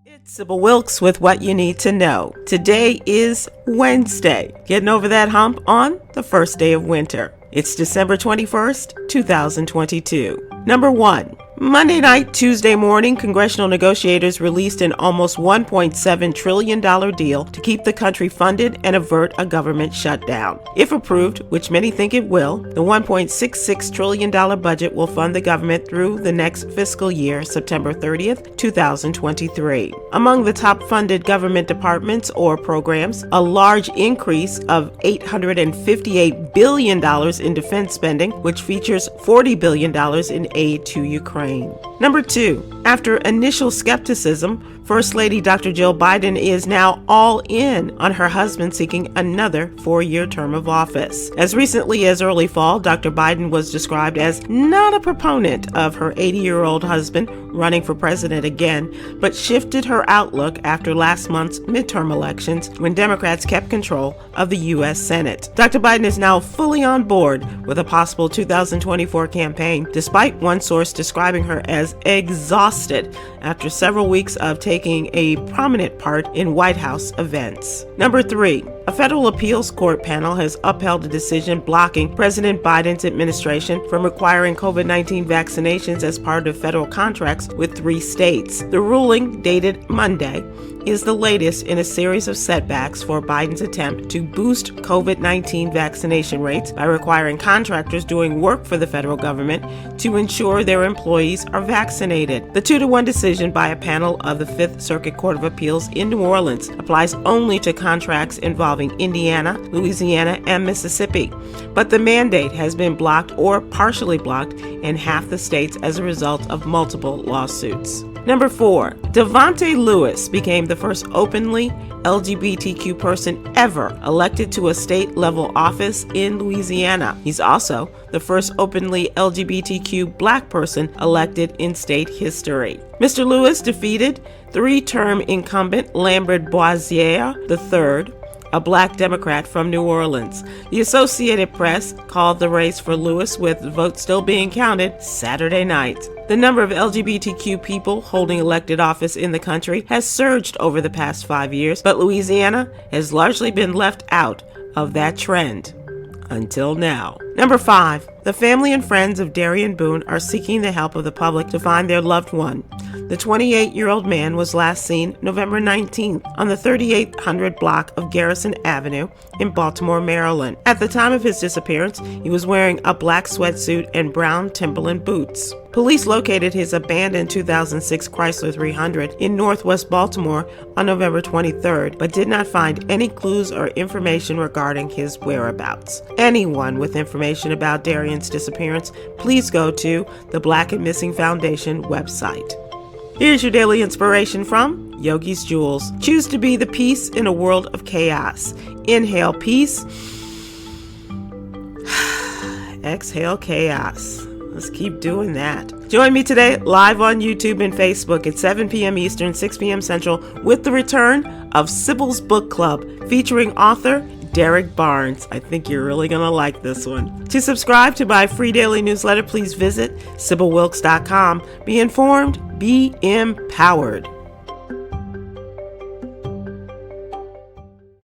It's Sybil Wilkes with what you need to know. Today is Wednesday, getting over that hump on the first day of winter. It's December 21st, 2022. Number 1. Monday night, Tuesday morning, congressional negotiators released an almost $1.7 trillion deal to keep the country funded and avert a government shutdown. If approved, which many think it will, the $1.66 trillion budget will fund the government through the next fiscal year, September 30th, 2023. Among the top funded government departments or programs, a large increase of $858 billion in defense spending, which features $40 billion in aid to Ukraine. Number 2, after initial skepticism, First Lady Dr. Jill Biden is now all in on her husband seeking another 4-year term of office. As recently as early fall, Dr. Biden was described as not a proponent of her 80-year-old husband running for president again, but shifted her outlook after last month's midterm elections when Democrats kept control of the U.S. Senate. Dr. Biden is now fully on board with a possible 2024 campaign, despite one source describing her as exhausted after several weeks of taking a prominent part in White House events. Number 3, a federal appeals court panel has upheld a decision blocking President Biden's administration from requiring COVID-19 vaccinations as part of federal contracts with 3 states. The ruling, dated Monday, is the latest in a series of setbacks for Biden's attempt to boost COVID-19 vaccination rates by requiring contractors doing work for the federal government to ensure their employees are vaccinated. The 2-1 decision by a panel of the 5th Circuit Court of Appeals in New Orleans applies only to contracts involving Indiana, Louisiana, and Mississippi, but the mandate has been blocked or partially blocked in half the states as a result of multiple lawsuits. Number 4, Devontae Lewis became the first openly LGBTQ person ever elected to a state-level office in Louisiana. He's also the first openly LGBTQ black person elected in state history. Mr. Lewis defeated 3-term incumbent Lambert Boisier III, a black Democrat from New Orleans. The Associated Press called the race for Lewis, with votes still being counted, Saturday night. The number of LGBTQ people holding elected office in the country has surged over the past 5 years, but Louisiana has largely been left out of that trend until now. Number 5, the family and friends of Darian Boone are seeking the help of the public to find their loved one. The 28-year-old man was last seen November 19th on the 3800 block of Garrison Avenue in Baltimore, Maryland. At the time of his disappearance, he was wearing a black sweatsuit and brown Timberland boots. Police located his abandoned 2006 Chrysler 300 in northwest Baltimore on November 23rd, but did not find any clues or information regarding his whereabouts. Anyone with information about Darian's disappearance, please go to the Black and Missing Foundation website. Here's your daily inspiration from Yogi's Jewels. Choose to be the peace in a world of chaos. Inhale peace. Exhale chaos. Let's keep doing that. Join me today live on YouTube and Facebook at 7 p.m. Eastern, 6 p.m. Central with the return of Sybil's Book Club featuring author Derek Barnes. I think you're really going to like this one. To subscribe to my free daily newsletter, please visit SybilWilkes.com. Be informed, be empowered.